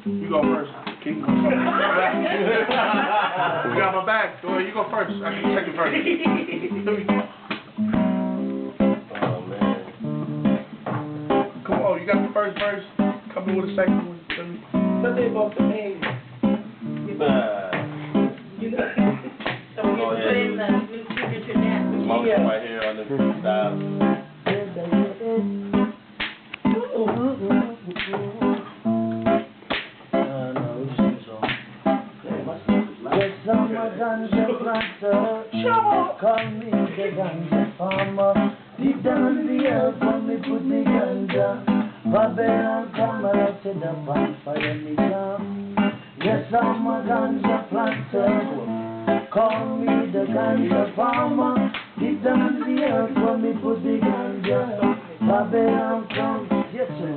You go first. King, go first. You got my back. Go ahead, you go first. I can take it first. Oh, man. Come on, you got the first verse. Come in with the second one. Something about the name. You know, so we can put in the new signature dance. This motion right here on this style. Call me the ganja farmer. Deep down in the earth when me put the ganja. Babylon come out to the bonfire me come. Yes, I'm a ganja planter. Call me the ganja farmer. Deep down in the earth when me put the ganja. Babylon come. Yes, sir.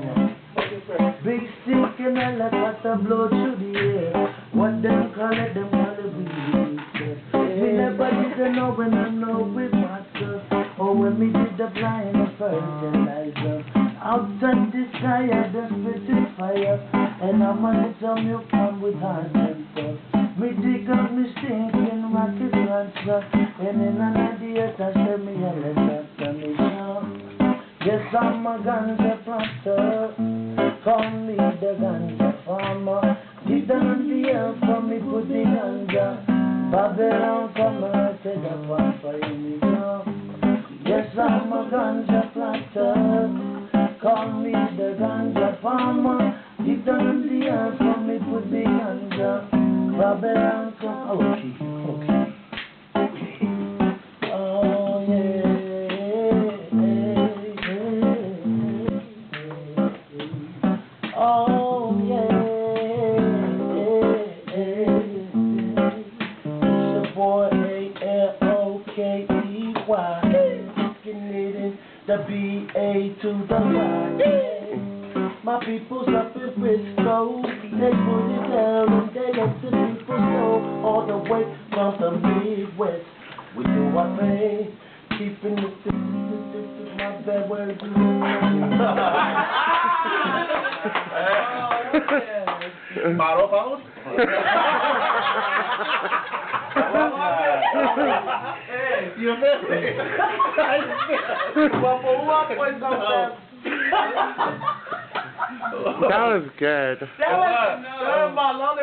Big stick and a lot of blow through the air. What them call it, them call it weed. Me never did know when I know with myself. Or when me did the flying of fertilizer. Outside the sky I just spit fire. And I'm on it some you come with heart and soul. Me dig up me stinking rocket rancher. And in another day I say me a letter me down. Yes, I'm a ganja planter. Call me the ganja farmer. Deep down in the earth for me put the ganja. Babylon come and take the bonfire me now. Yes, I'm a ganja planter. Call me the ganja farmer. Deep down in the earth for me put the ganja. Babylon come. Okay. Oh yeah. Oh yeah. Boy, A-L-O-K-E-Y, the B-A to the Y. My people's up in Frisco, they put it down and they let the people know all the way from the Midwest. We do our thing, keeping it my bad words. Bottle, bottle. You missed it. That was good. That was my love.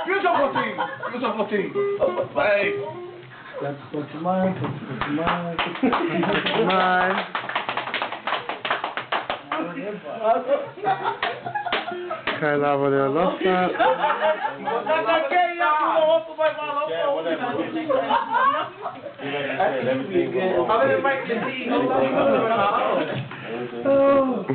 Use your protein. Use your protein. Hey. Let's go to mine. Mine. Kailava de Losta. Yeah, whatever. Everything was wrong.